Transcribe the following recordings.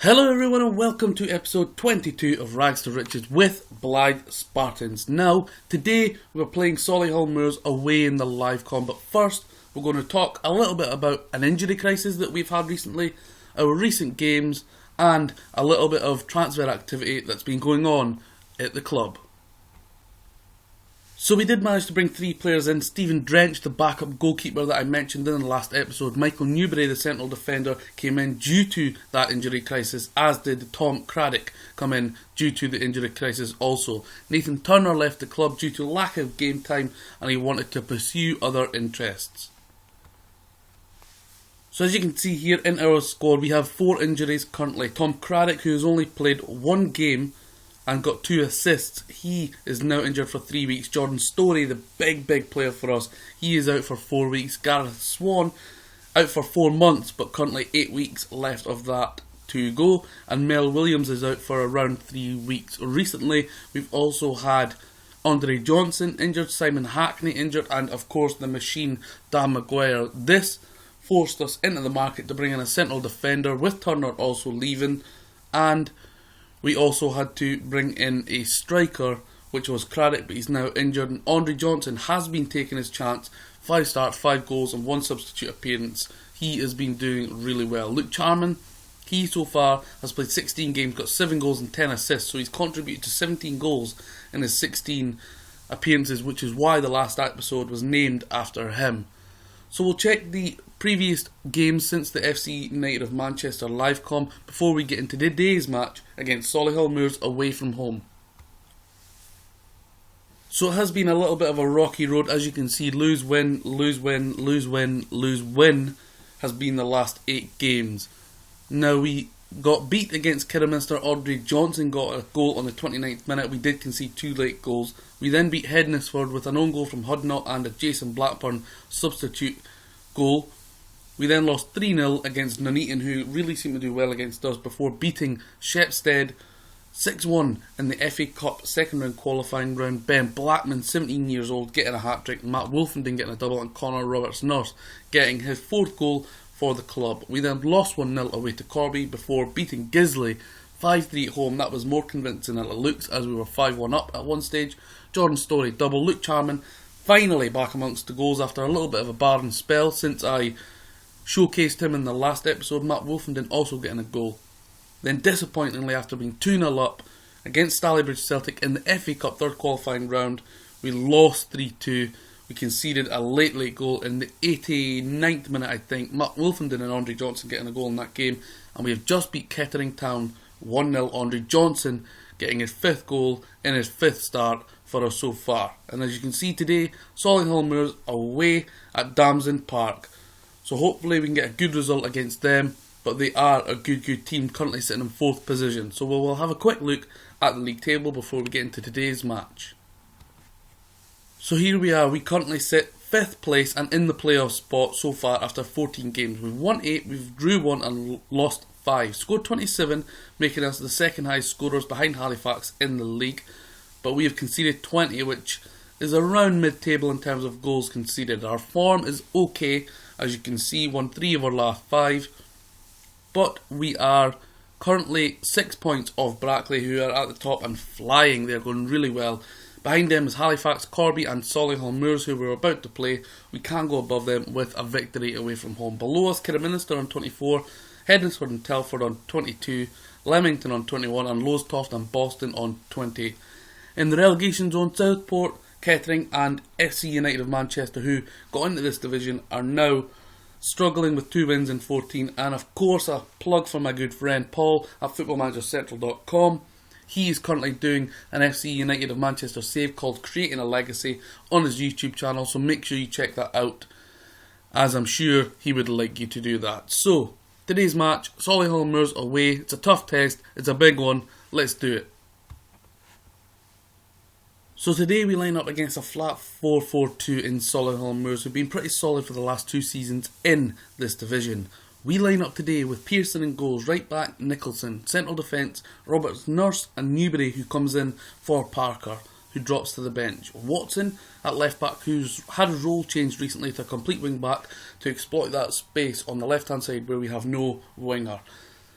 Hello everyone and welcome to episode 22 of Rags to Riches with Blyth Spartans. Now, today we're playing Solihull Moors away in the live com, but first we're going to talk a little bit about an injury crisis that we've had recently, our recent games, and a little bit of transfer activity that's been going on at the club. So we did manage to bring 3 players in. Stephen Drench, the backup goalkeeper that I mentioned in the last episode. Michael Newbury, the central defender, came in due to that injury crisis, as did Tom Craddock come in due to the injury crisis also. Nathan Turner left the club due to lack of game time and he wanted to pursue other interests. So as you can see here in our squad, we have 4 injuries currently. Tom Craddock, who has only played 1 game and got 2 assists, he is now injured for 3 weeks. Jordan Storey, the big player for us, he is out for 4 weeks. Gareth Swan out for 4 months, but currently 8 weeks left of that to go. And Mel Williams is out for around 3 weeks. Recently, we've also had Andre Johnson injured, Simon Hackney injured, and of course the machine, Dan Maguire. This forced us into the market to bring in a central defender, with Turner also leaving, and we also had to bring in a striker, which was Craddock, but he's now injured. And Andre Johnson has been taking his chance. 5 starts, 5 goals and 1 substitute appearance. He has been doing really well. Luke Charman, he so far has played 16 games, got 7 goals and 10 assists. So he's contributed to 17 goals in his 16 appearances, which is why the last episode was named after him. So we'll check the previous games since the FC United of Manchester live com before we get into today's match against Solihull Moors away from home. So it has been a little bit of a rocky road. As you can see, lose, win, lose, win, lose, win, lose, win has been the last 8 games. Now we got beat against Kidderminster. Andre Johnson got a goal on the 29th minute. We did concede 2 late goals. We then beat Hednesford with an own goal from Hudnall and a Jason Blackburn substitute goal. We then lost 3-0 against Nuneaton, who really seemed to do well against us, before beating Shepstead 6-1 in the FA Cup second round qualifying round. Ben Blackman, 17 years old, getting a hat-trick, Matt Wolfenden getting a double, and Connor Roberts-Nurse getting his 4th goal for the club. We then lost 1-0 away to Corby before beating Gisley 5-3 at home. That was more convincing than it looks, as we were 5-1 up at one stage. Jordan Storey double. Luke Charman finally back amongst the goals after a little bit of a barren spell since I showcased him in the last episode. Matt Wolfenden also getting a goal. Then disappointingly, after being 2-0 up against Stalybridge Celtic in the FA Cup third qualifying round, we lost 3-2. We conceded a late goal in the 89th minute, I think. Matt Wolfenden and Andre Johnson getting a goal in that game, and we have just beat Kettering Town 1-0. Andre Johnson getting his 5th goal in his 5th start for us so far. And as you can see today, Solihull Moors away at Damson Park. So hopefully we can get a good result against them, but they are a good team, currently sitting in 4th position. So we'll have a quick look at the league table before we get into today's match. So here we are, we currently sit 5th place and in the playoff spot so far after 14 games. We've won 8, we've drew 1 and lost 5. Scored 27, making us the second highest scorers behind Halifax in the league. But we have conceded 20, which is around mid-table in terms of goals conceded. Our form is okay, as you can see, won 3 of our last 5. But we are currently 6 points off Brackley, who are at the top and flying. They're going really well. Behind them is Halifax, Corby and Solihull Moors, who we're about to play. We can go above them with a victory away from home. Below us, Kidderminster on 24, Hednesford and Telford on 22, Leamington on 21 and Lowestoft and Boston on 20. In the relegation zone, Southport, Kettering and FC United of Manchester, who got into this division, are now struggling with 2 wins in 14. And of course, a plug for my good friend Paul at footballmanagercentral.com. He is currently doing an FC United of Manchester save called Creating a Legacy on his YouTube channel, so make sure you check that out, as I'm sure he would like you to do that. So, today's match, Solihull Moors away. It's a tough test, it's a big one, let's do it. So today we line up against a flat 4-4-2 in Solihull Moors, who've been pretty solid for the last 2 seasons in this division. We line up today with Pearson in goals, right back Nicholson, central defence Roberts, Nurse and Newbury, who comes in for Parker, who drops to the bench. Watson at left back, who's had his role changed recently to a complete wing back to exploit that space on the left hand side where we have no winger.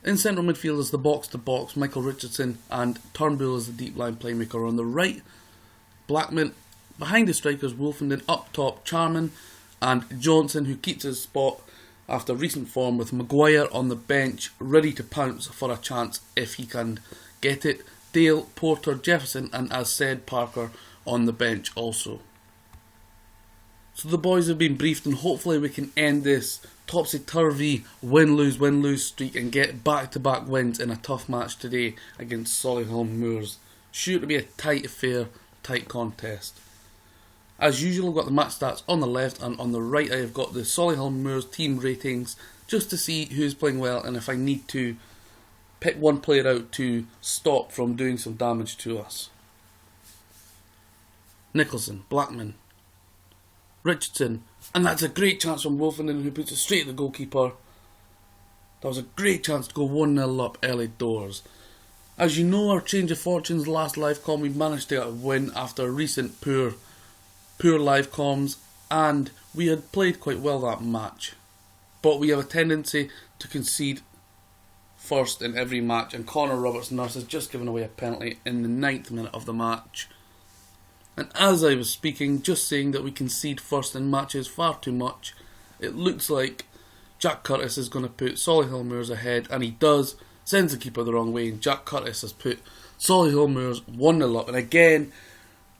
In central midfield is the box-to-box, Michael Richardson, and Turnbull is the deep line playmaker. On the right, Blackman. Behind the strikers, Wolfenden. Up top, Charman and Johnson, who keeps his spot after recent form, with Maguire on the bench, ready to pounce for a chance if he can get it. Dale, Porter, Jefferson, and as said, Parker on the bench also. So the boys have been briefed, and hopefully we can end this topsy-turvy win-lose streak and get back-to-back wins in a tough match today against Solihull Moors. Sure to be a tight affair, tight contest. As usual, I've got the match stats on the left, and on the right I have got the Solihull Moors team ratings, just to see who's playing well and if I need to pick one player out to stop from doing some damage to us. Nicholson, Blackman, Richardson, and that's a great chance from Wolfenden, who puts it straight at the goalkeeper. That was a great chance to go 1-0 up early doors. As you know, our change of fortunes last live com, we managed to get a win after recent poor live comms, and we had played quite well that match. But we have a tendency to concede first in every match, and Connor Roberts-Nurse has just given away a penalty in the 9th minute of the match. And as I was speaking, just saying that we concede first in matches far too much, it looks like Jack Curtis is going to put Solihull Moors ahead, and he does, sends the keeper the wrong way, and Jack Curtis has put Solihull Moors 1-0 up. And again,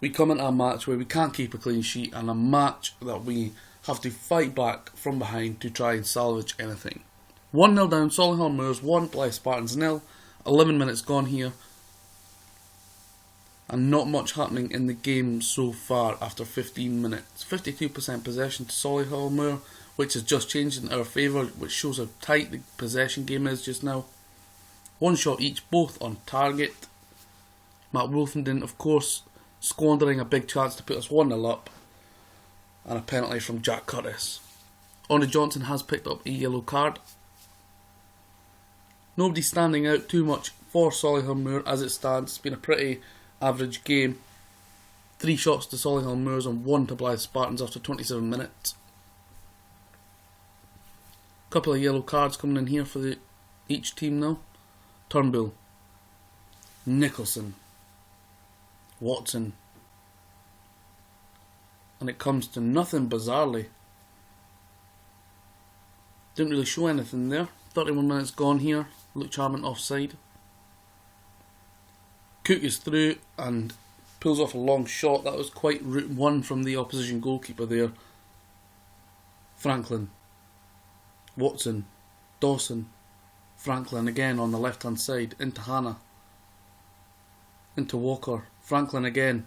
we come into a match where we can't keep a clean sheet, and a match that we have to fight back from behind to try and salvage anything. 1-0 down, Solihull Moors 1, Blyth Spartans 0, 11 minutes gone here. And not much happening in the game so far after 15 minutes. 52% possession to Solihull Moor, which has just changed in our favour, which shows how tight the possession game is just now. One shot each, both on target. Matt Wolfenden, of course, squandering a big chance to put us 1-0 up. And a penalty from Jack Curtis. Orny Johnson has picked up a yellow card. Nobody standing out too much for Solihull Moor as it stands. It's been a pretty average game. 3 shots to Solihull Moors and 1 to Blyth Spartans after 27 minutes. Couple of yellow cards coming in here for each team now. Turnbull, Nicholson, Watson, and it comes to nothing bizarrely. Didn't really show anything there. 31 minutes gone here. Luke Charman offside. Cook is through and pulls off a long shot. That was quite route one from the opposition goalkeeper there. Franklin, Watson, Dawson, Franklin again on the left hand side, into Hannah, into Walker, Franklin again,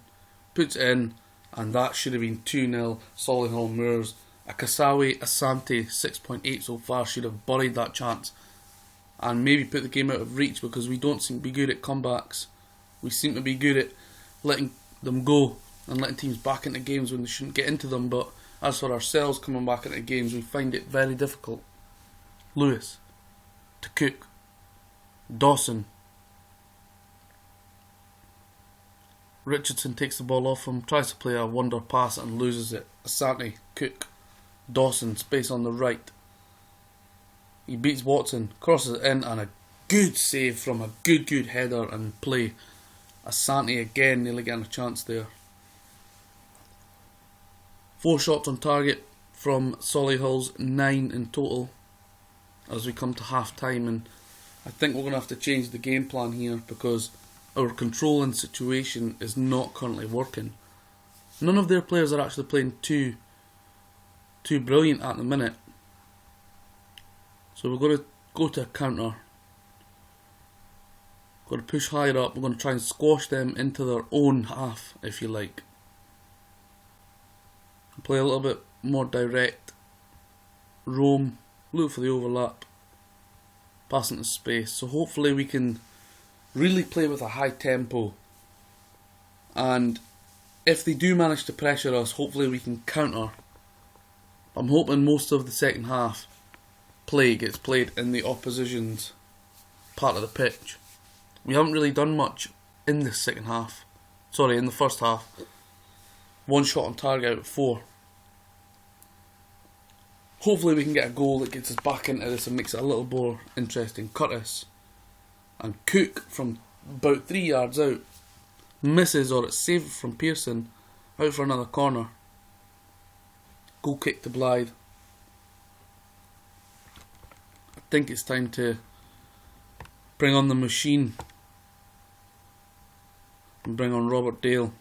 puts it in, and that should have been 2-0 Solihull Moors. Akasawi Asante 6.8 so far should have buried that chance and maybe put the game out of reach, because we don't seem to be good at comebacks. We seem to be good at letting them go and letting teams back into games when they shouldn't get into them, but as for ourselves coming back into games, we find it very difficult. Lewis to Cook, Dawson, Richardson takes the ball off him, tries to play a wonder pass and loses it. Asante, Cook, Dawson, space on the right. He beats Watson, crosses it in, and a good save from a good header and play. Asante again nearly getting a chance there. 4 shots on target from Solihull's 9 in total as we come to half time, and I think we're going to have to change the game plan here because our controlling situation is not currently working. None of their players are actually playing too brilliant at the minute. So we're going to go to a counter. Got to push higher up. We're going to try and squash them into their own half, if you like. Play a little bit more direct. Roam. Look for the overlap. Pass into space. So hopefully we can really play with a high tempo. And if they do manage to pressure us, hopefully we can counter. I'm hoping most of the second half play gets played in the opposition's part of the pitch. We haven't really done much in the second half. Sorry, in the first half. 1 shot on target out of 4. Hopefully we can get a goal that gets us back into this and makes it a little more interesting. Curtis and Cook from about 3 yards out misses, or it's saved from Pearson out for another corner. Goal kick to Blyth. I think it's time to bring on the machine and bring on Robert Dale.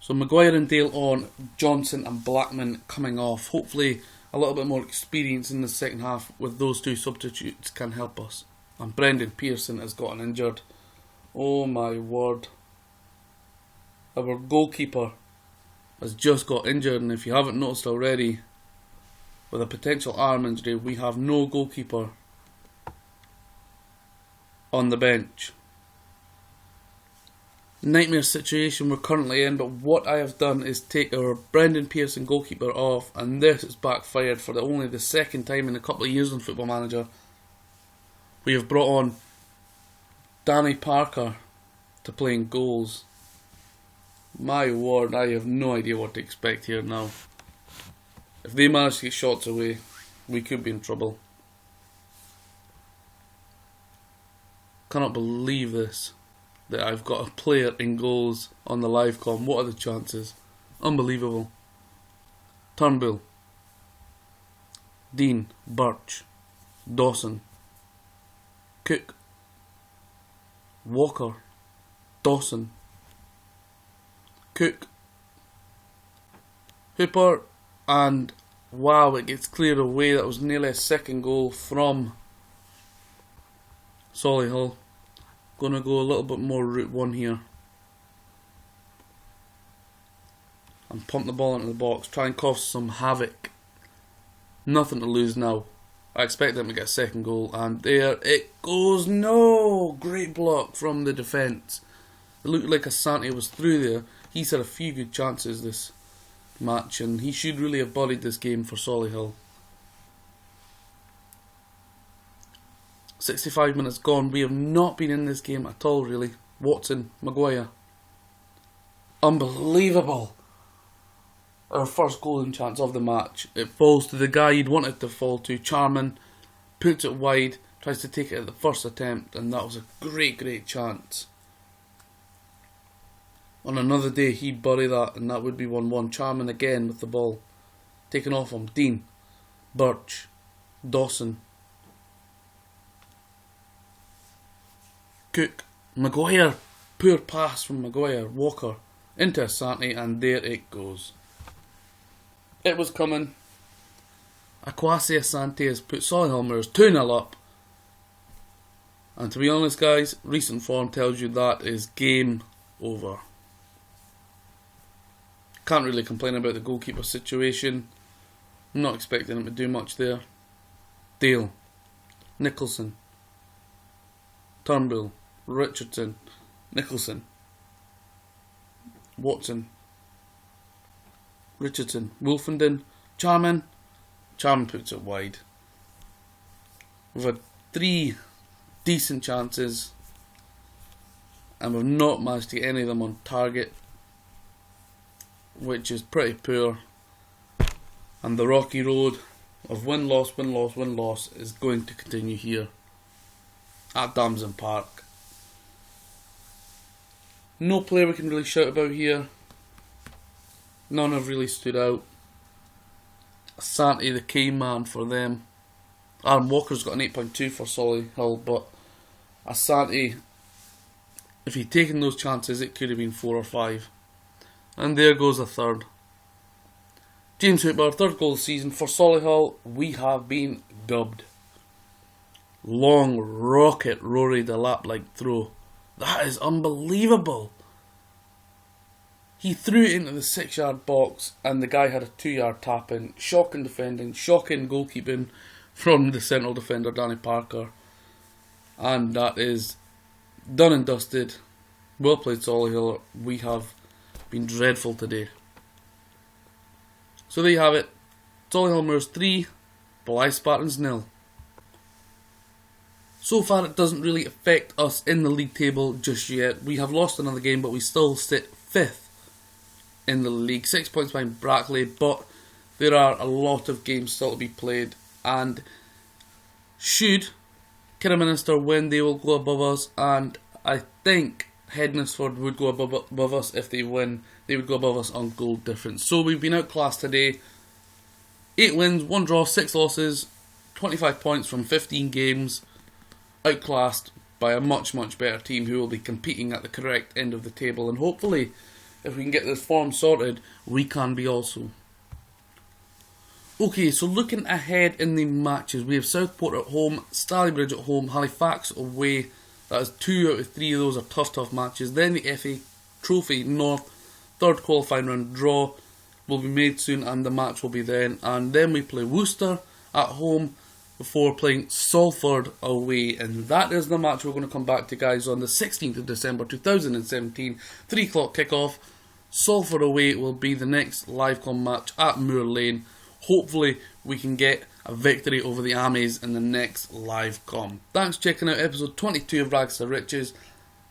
So Maguire and Dale on, Johnson and Blackman coming off. Hopefully a little bit more experience in the second half with those two substitutes can help us. And Brendan Pearson has gotten injured. Oh my word. Our goalkeeper has just got injured, and if you haven't noticed already, with a potential arm injury, we have no goalkeeper on the bench. Nightmare situation we're currently in, but what I have done is take our Brendan Pearson goalkeeper off, and this has backfired for only the second time in a couple of years on Football Manager. We have brought on Danny Parker to play in goals. My word, I have no idea what to expect here now. If they manage to get shots away, we could be in trouble. Cannot believe this, that I've got a player in goals on the live com. What are the chances? Unbelievable. Turnbull, Dean, Birch, Dawson, Cook, Walker, Dawson, Cook, Hooper, and wow, it gets cleared away. That was nearly a second goal from Solihull. Gonna go a little bit more route one here and pump the ball into the box, try and cause some havoc. Nothing to lose now. I expect them to get a second goal, and there it goes. No! Great block from the defence. It looked like Asante was through there. He's had a few good chances this match, and he should really have bodied this game for Solihull. 65 minutes gone. We have not been in this game at all, really. Watson, Maguire. Unbelievable. Our first golden chance of the match. It falls to the guy you'd want it to fall to. Charman puts it wide, tries to take it at the first attempt, and that was a great chance. On another day, he'd bury that, and that would be 1-1. Charman again with the ball. Taken off him. Dean, Birch, Dawson, Cook, Maguire. Poor pass from Maguire. Walker into Asante, and there it goes. It was coming. Akwasi Asante has put Solihull Mirrors 2-0 up. And to be honest, guys, recent form tells you that is game over. Can't really complain about the goalkeeper situation. I'm not expecting him to do much there. Dale, Nicholson, Turnbull, Richardson, Nicholson, Watson, Richardson, Wolfenden, Charman. Charman puts it wide. We've had 3 decent chances, and we've not managed to get any of them on target, which is pretty poor. And the rocky road of win-loss is going to continue here at Damson Park. No player we can really shout about here. None have really stood out. Asante, the key man for them. Aaron Walker's got an 8.2 for Solihull, but Asante, if he'd taken those chances, it could have been 4 or 5. And there goes a third. James Hooper, third goal of the season for Solihull. We have been dubbed. Long rocket Rory Delap-like throw. That is unbelievable. He threw it into the 6-yard box, and the guy had a 2-yard tap in. Shocking defending, shocking goalkeeping from the central defender Danny Parker. And that is done and dusted. Well played, Solihull. We have been dreadful today. So there you have it. Solihull Mirrors 3, Blyth Spartans 0. So far it doesn't really affect us in the league table just yet. We have lost another game, but we still sit 5th in the league. 6 points behind Brackley, but there are a lot of games still to be played, and should Kidderminster win, they will go above us, and I think Hednesford would go above us. If they win, they would go above us on goal difference. So we've been outclassed today. 8 wins, 1 draw, 6 losses, 25 points from 15 games, outclassed by a much, much better team who will be competing at the correct end of the table, and hopefully, if we can get this form sorted, we can be also. Okay, so looking ahead in the matches, we have Southport at home, Stalybridge at home, Halifax away. That is 2 out of 3 of those are tough matches. Then the FA Trophy North, third qualifying round draw will be made soon, and the match will be then. And then we play Worcester at home before playing Salford away. And that is the match we're going to come back to, guys, on the 16th of December 2017, 3 o'clock kickoff. Salford away will be the next livecom match at Moor Lane. Hopefully we can get a victory over the Armies in the next livecom. Thanks for checking out episode 22 of Rags to Riches.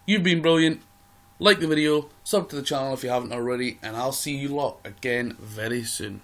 You've been brilliant. Like the video, sub to the channel if you haven't already, and I'll see you lot again very soon.